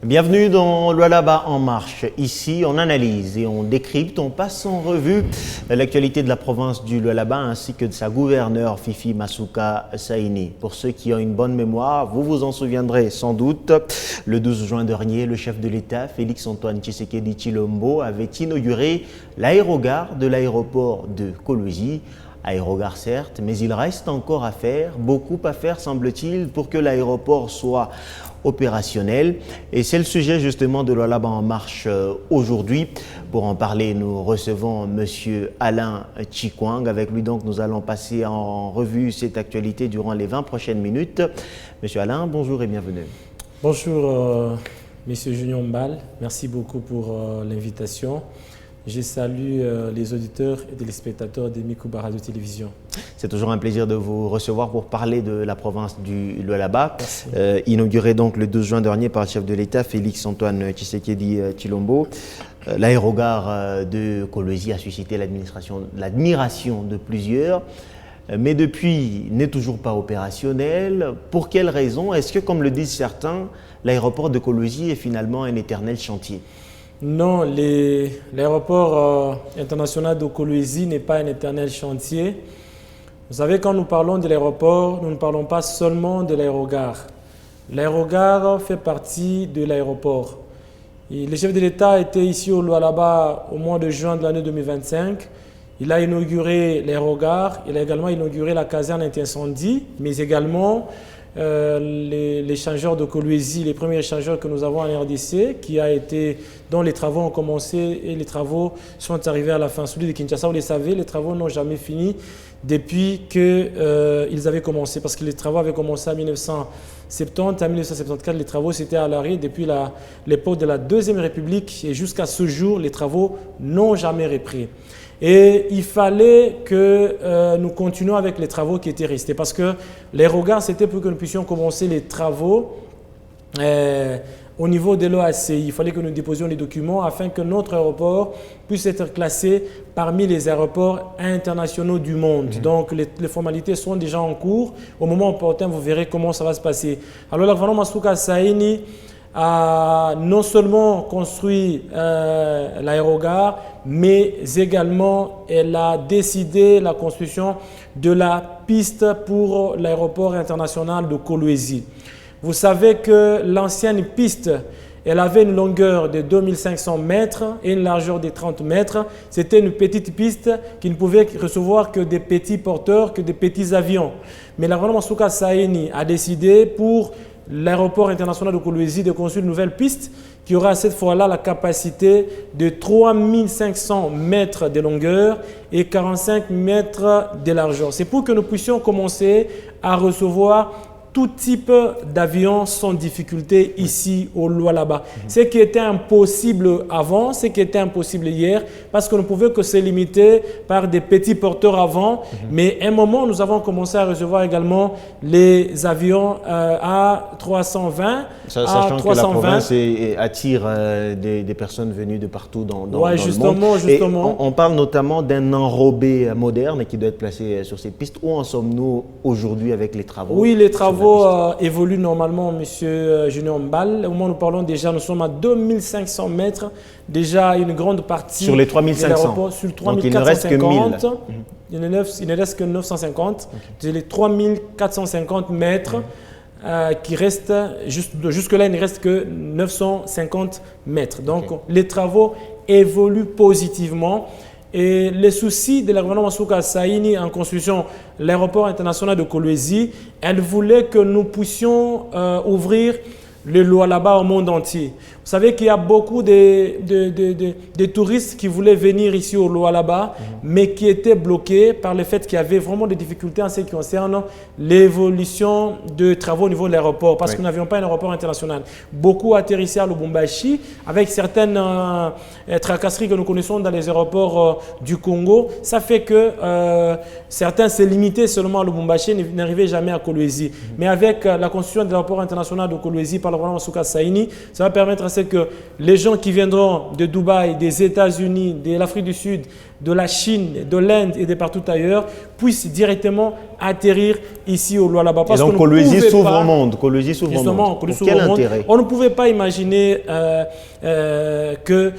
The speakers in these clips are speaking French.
Bienvenue dans Lualaba en marche. Ici, on analyse et on décrypte, on passe en revue l'actualité de la province du Lualaba ainsi que de sa gouverneure Fifi Masuka Saini. Pour ceux qui ont une bonne mémoire, vous vous en souviendrez sans doute, le 12 juin dernier, le chef de l'État, Félix-Antoine Tshisekedi Tshilombo, avait inauguré l'aérogare de l'aéroport de Kolwezi. Aérogare certes, mais il reste encore à faire, beaucoup à faire semble-t-il, pour que l'aéroport soit opérationnel. Et c'est le sujet justement de Lualaba en marche aujourd'hui. Pour en parler, nous recevons M. Alain Chikwang. Avec lui donc, nous allons passer en revue cette actualité durant les 20 prochaines minutes. M. Alain, bonjour et bienvenue. Bonjour M. Junior Mbal, merci beaucoup pour l'invitation. Je salue les auditeurs et les téléspectateurs de Mikouba Radio Télévision. C'est toujours un plaisir de vous recevoir pour parler de la province du Lualaba. Inauguré donc le 12 juin dernier par le chef de l'État, Félix-Antoine Tshisekedi Tshilombo. L'aérogare de Kolwezi a suscité l'admiration de plusieurs, mais depuis n'est toujours pas opérationnel. Pour quelles raisons? Est-ce que, comme le disent certains, l'aéroport de Kolwezi est finalement un éternel chantier? Non, l'aéroport international de Kolwezi n'est pas un éternel chantier. Vous savez, quand nous parlons de l'aéroport, nous ne parlons pas seulement de l'aérogare. L'aérogare fait partie de l'aéroport. Le chef de l'État était ici au Lualaba au mois de juin de l'année 2025. Il a inauguré l'aérogare, il a également inauguré la caserne anti-incendie, mais également l'échangeur de Kolwezi, les premiers échangeurs que nous avons en RDC, dont les travaux ont commencé et les travaux sont arrivés à la fin. Celui de Kinshasa, vous le savez, les travaux n'ont jamais fini depuis qu'ils avaient commencé, parce que les travaux avaient commencé en 1970, en 1974, les travaux s'étaient à l'arrêt depuis l'époque de la Deuxième République et jusqu'à ce jour, les travaux n'ont jamais repris. Et il fallait que nous continuions avec les travaux qui étaient restés parce que l'aérogare, c'était pour que nous puissions commencer les travaux au niveau de l'OACI. Il fallait que nous déposions les documents afin que notre aéroport puisse être classé parmi les aéroports internationaux du monde. Donc, les formalités sont déjà en cours. Au moment opportun, vous verrez comment ça va se passer. Alors, le gouvernement Masuka Saini a non seulement construit l'aérogare, mais également elle a décidé la construction de la piste pour l'aéroport international de Kolwezi. Vous savez que l'ancienne piste, elle avait une longueur de 2500 mètres et une largeur de 30 mètres. C'était une petite piste qui ne pouvait recevoir que des petits porteurs, que des petits avions. Mais le gouvernement Masuka Saini a décidé pour l'aéroport international de Kolwezi de construire une nouvelle piste qui aura cette fois-là la capacité de 3500 mètres de longueur et 45 mètres de largeur. C'est pour que nous puissions commencer à recevoir tout type d'avions sans difficulté ici au Lualaba. Ce qui était impossible avant, ce qui était impossible hier, parce qu'on ne pouvait que se limiter par des petits porteurs avant. Mais à un moment, nous avons commencé à recevoir également les avions A320, Sachant A320. que la province attire des personnes venues de partout dans le monde. Justement. Et on parle notamment d'un enrobé moderne qui doit être placé sur cette piste. Où en sommes-nous aujourd'hui avec les travaux? Oui, les travaux évoluent normalement, M. Junior Mbal. Au moment où nous parlons déjà, nous sommes à 2500 mètres. Déjà, une grande partie sur les 3500. Sur 3450. Donc, il ne reste que 1000. Il ne reste que 950. Okay. Les 3450 mètres qui restent, jusque-là, il ne reste que 950 mètres. Donc, les travaux évoluent positivement. Et les soucis de la gouvernement Masuka Saini en construisant l'aéroport international de Kolwezi, elle voulait que nous puissions ouvrir le Lualaba au monde entier. Vous savez qu'il y a beaucoup de touristes qui voulaient venir ici au Lualaba, mais qui étaient bloqués par le fait qu'il y avait vraiment des difficultés en ce qui concerne l'évolution de travaux au niveau de l'aéroport, parce que nous n'avions pas un aéroport international. Beaucoup atterrissaient à Lubumbashi, avec certaines tracasseries que nous connaissons dans les aéroports du Congo. Ça fait que certains se limitaient seulement à Lubumbashi, n'arrivaient jamais à Kolwezi. Mais avec la construction de l'aéroport international de Kolwezi par le gouvernement Masuka Saini, ça va permettre à ce que les gens qui viendront de Dubaï, des États-Unis, de l'Afrique du Sud, de la Chine, de l'Inde et de partout ailleurs puissent directement atterrir ici au Lualaba. Et donc Kolwezi s'ouvre au monde. Kolwezi s'ouvre au monde. Pour quel intérêt? On ne pouvait pas imaginer que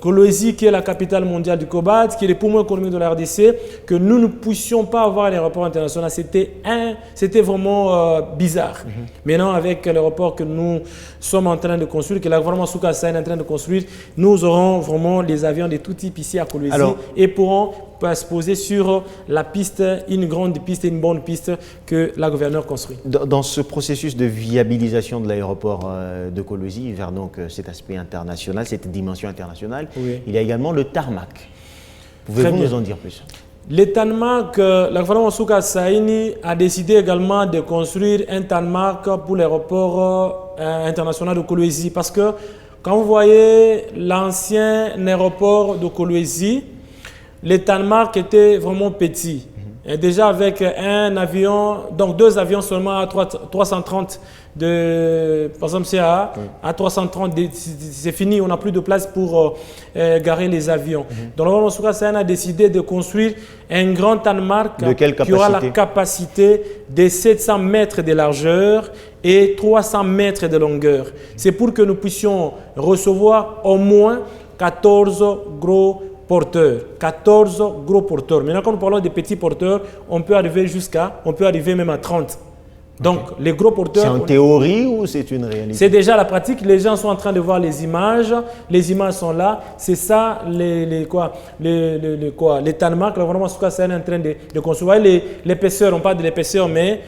Kolwezi, qui est la capitale mondiale du cobalt, qui est le poumon économique de la RDC, que nous ne puissions pas avoir l'aéroport international. C'était vraiment bizarre. Maintenant, avec l'aéroport que nous sommes en train de construire, que la gouvernement Masuka Saini est en train de construire, nous aurons vraiment les avions de tout type ici à Kolwezi et pourront se poser sur la piste, une grande piste, une bonne piste que la gouverneure construit. Dans ce processus de viabilisation de l'aéroport de Kolwezi vers donc cet aspect international, cette dimension internationale, il y a également le tarmac. Pouvez-vous nous en dire plus? Le tarmac, la gouvernement Masuka Saini a décidé également de construire un tarmac pour l'aéroport international de Kolwezi parce que quand vous voyez l'ancien aéroport de Kolwezi, le tarmac était vraiment petit. Et déjà avec un avion, donc 2 avions seulement à 330 par exemple c'est à 330, c'est fini, on n'a plus de place pour garer les avions. Donc le gouvernement Masuka Saini a décidé de construire un grand tarmac qui aura la capacité de 700 mètres de largeur et 300 mètres de longueur. C'est pour que nous puissions recevoir au moins 14 gros porteurs, 14 gros porteurs. Maintenant, quand nous parlons de petits porteurs, on peut arriver même à 30. Donc, les gros porteurs... C'est en théorie ou c'est une réalité? C'est déjà la pratique. Les gens sont en train de voir les images. Les images sont là. C'est ça, les tarmacs. Le gouvernement Masuka Saini est en train de construire. L'épaisseur, on parle de l'épaisseur, mais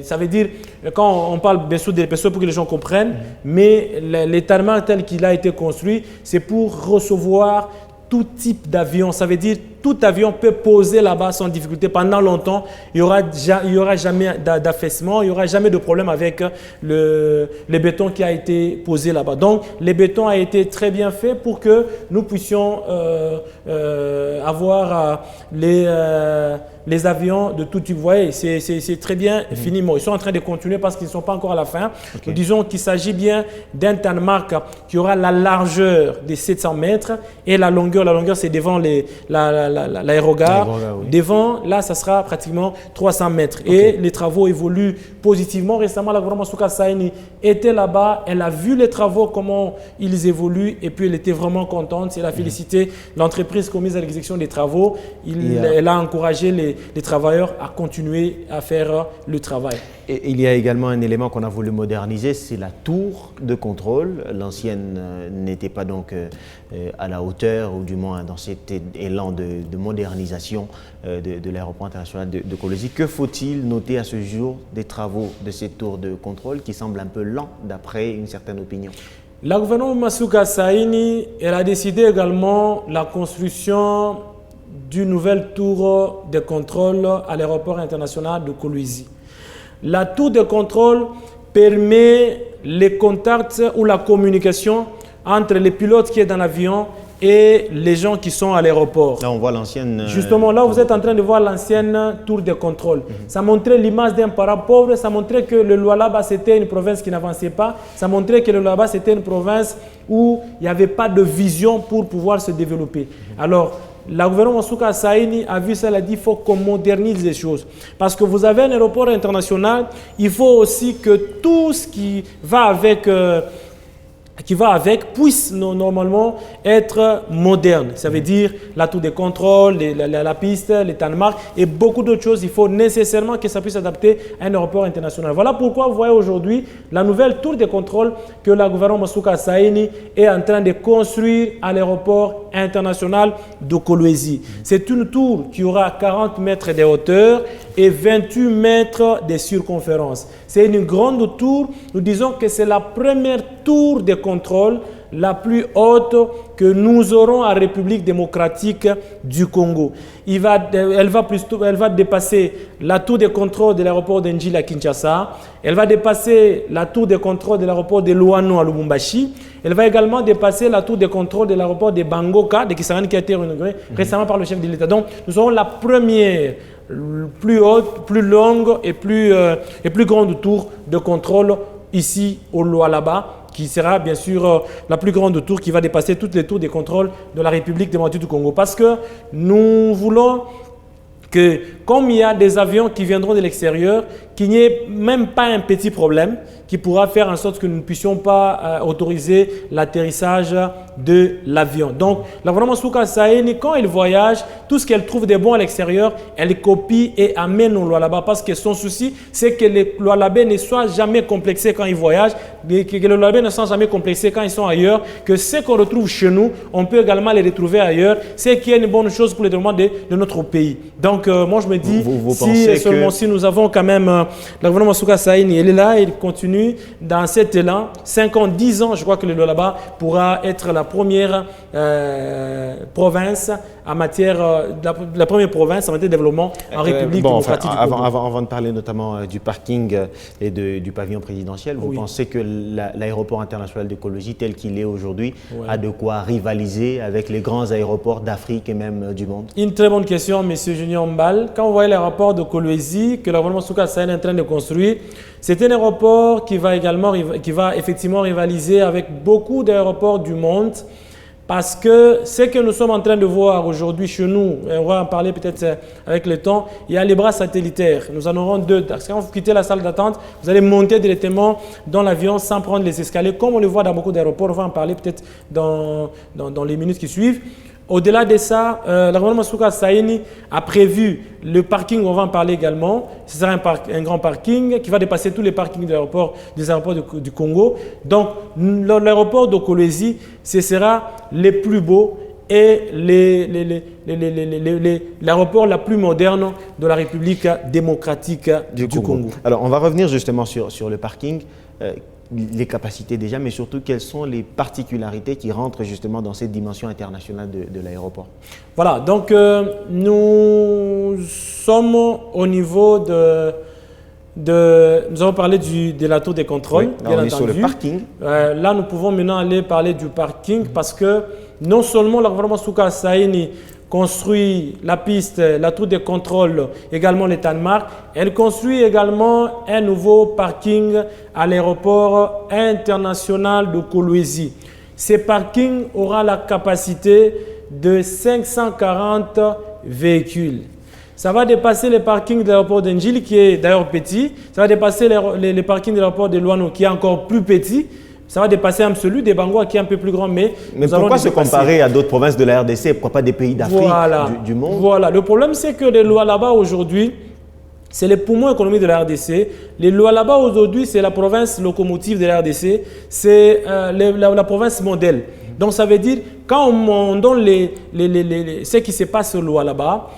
ça veut dire, quand on parle bien sûr de l'épaisseur pour que les gens comprennent, mais les tarmacs tel qu'il a été construit, c'est pour recevoir tout type d'avion. Ça veut dire tout avion peut poser là-bas sans difficulté pendant longtemps. Il n'y aura jamais d'affaissement, il n'y aura jamais de problème avec le béton qui a été posé là-bas. Donc, le béton a été très bien fait pour que nous puissions avoir les avions de tout type. Vous voyez, c'est très bien fini. Ils sont en train de continuer parce qu'ils ne sont pas encore à la fin. Nous disons qu'il s'agit bien d'un tarmac qui aura la largeur de 700 mètres et la longueur c'est devant l'aérogare. Devant, là, ça sera pratiquement 300 mètres. Et les travaux évoluent positivement. Récemment, la gouvernement Masuka Saini était là-bas. Elle a vu les travaux, comment ils évoluent. Et puis, elle était vraiment contente. Elle a félicité l'entreprise qui a mis à l'exécution des travaux. Elle a encouragé les travailleurs à continuer à faire le travail. Et il y a également un élément qu'on a voulu moderniser, c'est la tour de contrôle. L'ancienne n'était pas donc à la hauteur, ou du moins dans cet élan de modernisation de l'aéroport international de Kolwezi. Que faut-il noter à ce jour des travaux de cette tour de contrôle qui semble un peu lent d'après une certaine opinion? La gouvernement Masuka Saini, elle a décidé également la construction d'une nouvelle tour de contrôle à l'aéroport international de Kolwezi. La tour de contrôle permet les contacts ou la communication entre les pilotes qui sont dans l'avion et les gens qui sont à l'aéroport. Là, on voit l'ancienne... Justement, là, vous êtes en train de voir l'ancienne tour de contrôle. Ça montrait l'image d'un parent pauvre. Ça montrait que le Lualaba, c'était une province qui n'avançait pas. Ça montrait que le Lualaba, c'était une province où il n'y avait pas de vision pour pouvoir se développer. Alors, la gouvernement Masuka Saini a vu ça, elle a dit qu'il faut qu'on modernise les choses. Parce que vous avez un aéroport international, il faut aussi que tout ce qui va avec puisse normalement être moderne. Ça veut dire la tour de contrôle, la piste, les tarmacs et beaucoup d'autres choses. Il faut nécessairement que ça puisse s'adapter à un aéroport international. Voilà pourquoi vous voyez aujourd'hui la nouvelle tour de contrôle que la gouvernement Masuka Saini est en train de construire à l'aéroport international de Kolwezi. C'est une tour qui aura 40 mètres de hauteur et 28 mètres de circonférence. C'est une grande tour. Nous disons que c'est la première tour de contrôle la plus haute que nous aurons en République démocratique du Congo. Elle va dépasser la tour de contrôle de l'aéroport d'Njili à Kinshasa. Elle va dépasser la tour de contrôle de l'aéroport de Luano à Lubumbashi. Elle va également dépasser la tour de contrôle de l'aéroport de Bangoka, de Kisangani, qui a été inauguré récemment par le chef de l'État. Donc, nous aurons la première, plus haute, plus longue et plus grande tour de contrôle ici au Lualaba. qui sera bien sûr la plus grande tour, qui va dépasser toutes les tours des contrôles de la République démocratique du Congo. Parce que nous voulons que, comme il y a des avions qui viendront de l'extérieur, qu'il n'y ait même pas un petit problème qui pourra faire en sorte que nous ne puissions pas autoriser l'atterrissage de l'avion. Donc, la gouvernement Masuka Saini, quand elle voyage, tout ce qu'elle trouve de bon à l'extérieur, elle copie et amène au Lualaba, parce que son souci, c'est que les Lualabais ne soient jamais complexés quand ils voyagent, que les Lualabais ne soient jamais complexés quand ils sont ailleurs, que ce qu'on retrouve chez nous, on peut également les retrouver ailleurs, c'est qu'il y a une bonne chose pour le développement de notre pays. Donc, moi, je me dis, si nous avons quand même la gouvernement Masuka Saini, elle est là, elle continue dans cet élan. 5 ans, 10 ans, je crois que le Lualaba pourra être la première province en matière la première province en matière de développement en République démocratique du Congo. Avant de parler notamment du parking et du pavillon présidentiel, vous pensez que l'aéroport international de Kolwezi tel qu'il est aujourd'hui a de quoi rivaliser avec les grands aéroports d'Afrique et même du monde? Une très bonne question, M. Junior Mbal. Quand vous voyez l'aéroport de Kolwezi que le gouvernement Masuka Saini est en train de construire, c'est un aéroport qui va effectivement rivaliser avec beaucoup d'aéroports du monde, parce que ce que nous sommes en train de voir aujourd'hui chez nous, et on va en parler peut-être avec le temps, il y a les bras satellitaires. Nous en aurons 2. Quand vous quittez la salle d'attente, vous allez monter directement dans l'avion sans prendre les escaliers, comme on le voit dans beaucoup d'aéroports. On va en parler peut-être dans les minutes qui suivent. Au-delà de ça, la gouvernement Masuka Saini a prévu le parking, on va en parler également. Ce sera un grand parking qui va dépasser tous les parkings des aéroports du Congo. Donc, l'aéroport de Kolwezi, ce sera les plus beaux et l'aéroport la plus moderne de la République démocratique du Congo. Alors, on va revenir justement sur le parking. Les capacités déjà, mais surtout quelles sont les particularités qui rentrent justement dans cette dimension internationale de l'aéroport? Voilà, donc nous sommes au niveau nous avons parlé de la tour des contrôles, bien entendu. Sur le parking. Là, nous pouvons maintenant aller parler du parking, parce que non seulement le gouvernement Masuka Saini construit la piste, la tour de contrôle, également les Tanmark. Elle construit également un nouveau parking à l'aéroport international de Kolwezi. Ce parking aura la capacité de 540 véhicules. Ça va dépasser le parking de l'aéroport d'Enjili, qui est d'ailleurs petit. Ça va dépasser les parkings de l'aéroport de Luano, qui est encore plus petit. Ça va dépasser même celui des Bangoua, qui est un peu plus grand. Mais pourquoi se comparer à d'autres provinces de la RDC? Pourquoi pas des pays d'Afrique, du monde? Voilà. Le problème, c'est que les Lualaba aujourd'hui, c'est les poumons économiques de la RDC. Les Lualaba aujourd'hui, c'est la province locomotive de la RDC. C'est la province modèle. Donc ça veut dire, quand on donne ce qui se passe au Lualaba,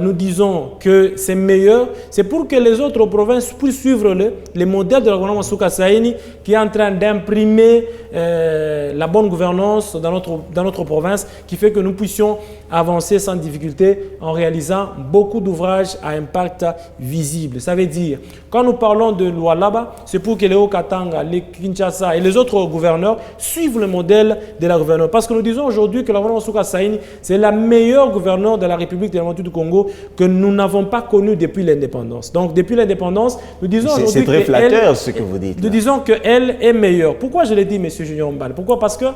nous disons que c'est meilleur, c'est pour que les autres provinces puissent suivre les modèles de la gouvernement Masuka Saini, qui est en train d'imprimer la bonne gouvernance dans notre province, qui fait que nous puissions avancer sans difficulté en réalisant beaucoup d'ouvrages à impact visible. Ça veut dire, quand nous parlons de Lualaba, c'est pour que les Haut-Katanga, les Kinshasa et les autres gouverneurs suivent le modèle de la gouverneure. Parce que nous disons aujourd'hui que la gouvernement Masuka Saini, c'est la meilleure gouverneure de la République démocratique du Congo que nous n'avons pas connue depuis l'indépendance. Donc, depuis l'indépendance, nous disons aujourd'hui c'est très flatteur ce que vous dites. Nous disons qu'elle est meilleure. Pourquoi je l'ai dit, M. Junior Mbal? Pourquoi? Parce que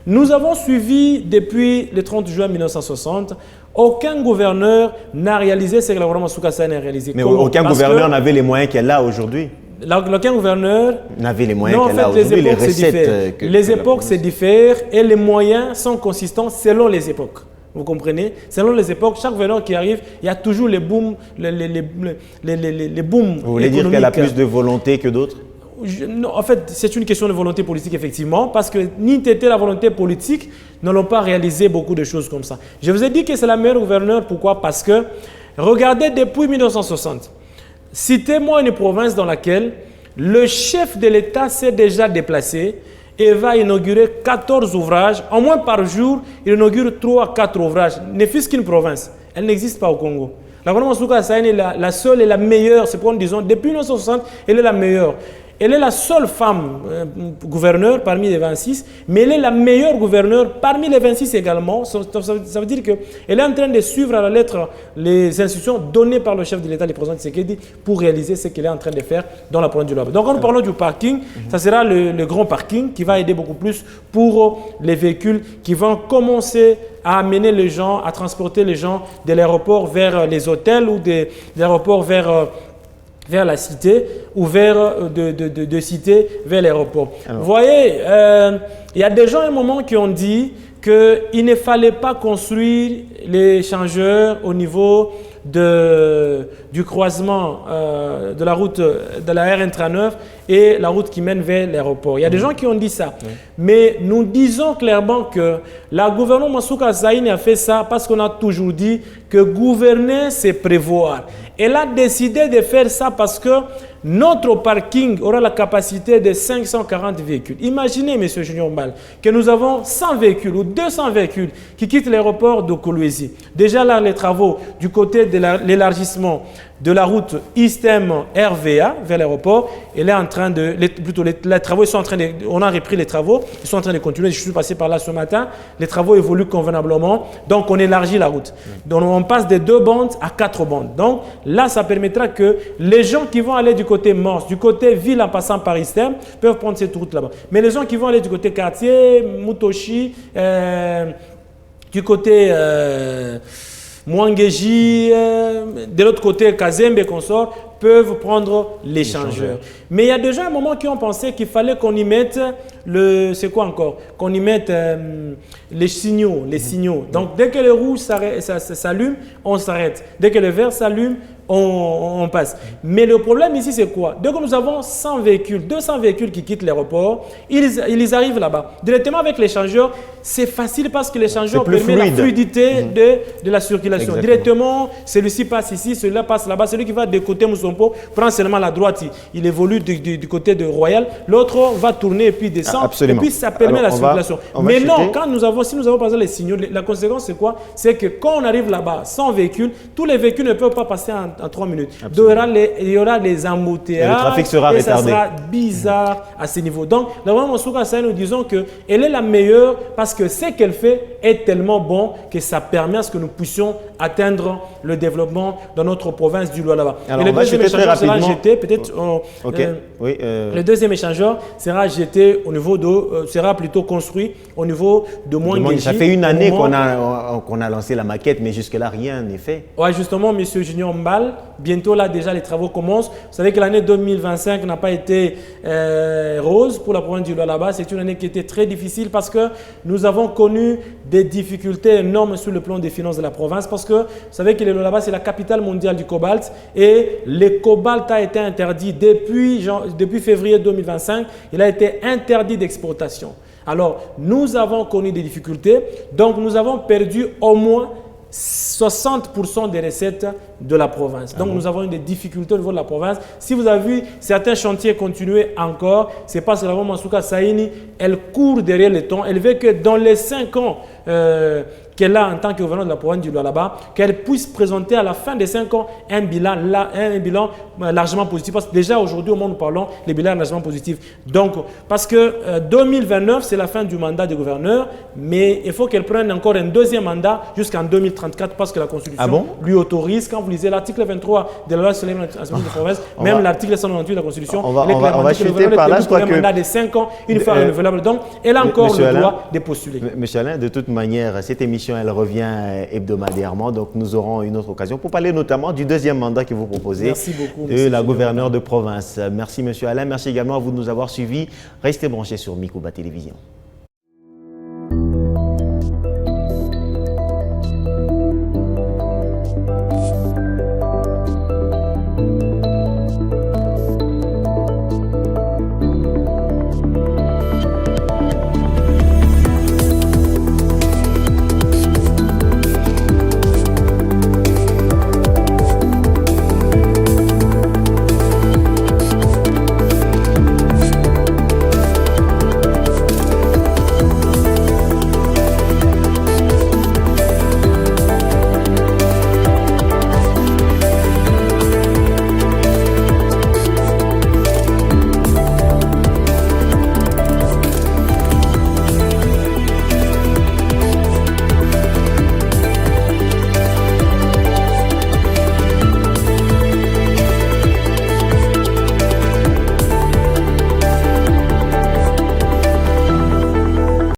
nous avons suivi depuis le 30 juin 1960, aucun gouverneur n'a réalisé ce que la gouvernement Masuka Saini a réalisé. Mais aucun gouverneur n'avait les moyens qu'elle a aujourd'hui. Aucun gouverneur n'avait les moyens qu'elle a aujourd'hui, les recettes. Les époques se diffèrent et les moyens sont consistants selon les époques. Vous comprenez? Selon les époques, chaque gouverneur qui arrive, il y a toujours les booms, les booms. Vous voulez dire qu'elle a plus de volonté que d'autres? Non, en fait, c'est une question de volonté politique, effectivement, parce que ni t'étais la volonté politique, n'allons pas réaliser beaucoup de choses comme ça. Je vous ai dit que c'est la meilleure gouverneure. Pourquoi? Parce que, regardez, depuis 1960, citez-moi une province dans laquelle le chef de l'État s'est déjà déplacé et va inaugurer 14 ouvrages. En moins par jour, il inaugure 3 à 4 ouvrages. Ne fût-ce qu'une province. Elle n'existe pas au Congo. La gouvernement Masuka Saini est la seule et la meilleure. C'est pourquoi nous disons, depuis 1960, elle est la meilleure. Elle est la seule femme gouverneure parmi les 26, mais elle est la meilleure gouverneure parmi les 26 également. Ça veut dire qu'elle est en train de suivre à la lettre les instructions données par le chef de l'État, le président Tshisekedi, pour réaliser ce qu'elle est en train de faire dans la province du Lualaba. Donc, quand nous parlons du parking, ça sera le grand parking qui va aider beaucoup plus pour les véhicules qui vont commencer à amener les gens, à transporter les gens de l'aéroport vers les hôtels ou de l'aéroport vers la cité ou vers de cité vers l'aéroport. Vous voyez, il y a des gens à un moment qui ont dit qu'il ne fallait pas construire les échangeurs au niveau du croisement de la route de la RN39 et la route qui mène vers l'aéroport. Il y a des gens qui ont dit ça. Mais nous disons clairement que la gouvernement Mansouka Saini a fait ça parce qu'on a toujours dit que gouverner, c'est prévoir. Elle a décidé de faire ça parce que notre parking aura la capacité de 540 véhicules. Imaginez, M. Junior Mbal, que nous avons 100 véhicules ou 200 véhicules qui quittent l'aéroport de Kolwezi. Déjà là, les travaux du côté de l'élargissement de la route Istem RVA vers l'aéroport, elle est en train de, les travaux ils sont en train de, on a repris les travaux, ils sont en train de continuer. Je suis passé par là ce matin, les travaux évoluent convenablement, donc on élargit la route. Donc on passe de 2 bandes à 4 bandes. Donc là, ça permettra que les gens qui vont aller du côté Morse, du côté ville en passant par Istem, peuvent prendre cette route là-bas. Mais les gens qui vont aller du côté quartier, Mutoshi, du côté Mwangeji, de l'autre côté Kazembe et consorts, peuvent prendre l'échangeur. Mais il y a déjà un moment qui ont pensé qu'il fallait qu'on y mette c'est quoi encore? Qu'on y mette les signaux, Donc dès que le rouge s'allume, on s'arrête. Dès que le vert s'allume, on passe. Mais le problème ici, c'est quoi? Dès que nous avons 100 véhicules, 200 véhicules qui quittent l'aéroport, ils arrivent là-bas. Directement avec l'échangeur, c'est facile parce que l'échangeur permet la fluidité de la circulation. Exactement. Directement, celui-ci passe ici, celui-là passe là-bas. Celui qui va de côté Moussompo prend seulement la droite, il évolue du côté de Royal. L'autre va tourner et puis descend. Absolument. Et puis ça permet la circulation. Mais non, si nous avons par exemple les signaux, la conséquence c'est quoi? C'est que quand on arrive là-bas, 100 véhicules, tous les véhicules ne peuvent pas passer en 3 minutes. Il y aura les embouteillages. Et le trafic sera retardé. Ça sera bizarre à ce niveau. Donc, la Maman Souka Saini, nous disons qu'elle est la meilleure parce que ce qu'elle fait est tellement bon que ça permet à ce que nous puissions atteindre le développement dans notre province du Lualaba. Alors, et le deuxième échangeur sera jeté, peut-être. Le deuxième échangeur sera jeté au niveau sera plutôt construit au niveau de Mwangeji. Ça fait une année qu'on a lancé la maquette, mais jusque-là, rien n'est fait. Oui, justement, M. Junior Mbal, bientôt là, déjà, les travaux commencent. Vous savez que l'année 2025 n'a pas été rose pour la province du Lualaba. C'est une année qui était très difficile parce que nous avons connu des difficultés énormes sur le plan des finances de la province parce que vous savez que le Lualaba, c'est la capitale mondiale du cobalt et le cobalt a été interdit depuis février 2025. Il a été interdit d'exportation. Alors, nous avons connu des difficultés, donc nous avons perdu au moins 60% des recettes de la province. Donc, nous avons eu des difficultés au niveau de la province. Si vous avez vu certains chantiers continuer encore, c'est parce que la Maman Mansouka Saini, elle court derrière le temps. Elle veut que dans les 5 ans qu'elle a en tant que gouverneur de la province du Lualaba, qu'elle puisse présenter à la fin des 5 ans un bilan largement positif. Parce que déjà aujourd'hui, au moment où nous parlons, les bilans sont largement positifs. Donc, parce que 2029, c'est la fin du mandat du gouverneur, mais il faut qu'elle prenne encore un deuxième mandat jusqu'en 2034 parce que la Constitution lui autorise. Quand vous lisez l'article 23 de la loi sur l'Assemblée de province, même l'article 198 de la Constitution, on va chuter par là. Je crois un mandat de 5 ans, une fois renouvelable. Donc, elle a encore le droit de postuler. Monsieur Alain, de toute manière, cette émission, elle revient hebdomadairement. Donc, nous aurons une autre occasion pour parler notamment du deuxième mandat que vous proposez de la gouverneure de province. Merci, Monsieur Alain. Merci également à vous de nous avoir suivis. Restez branchés sur Mikouba Télévision.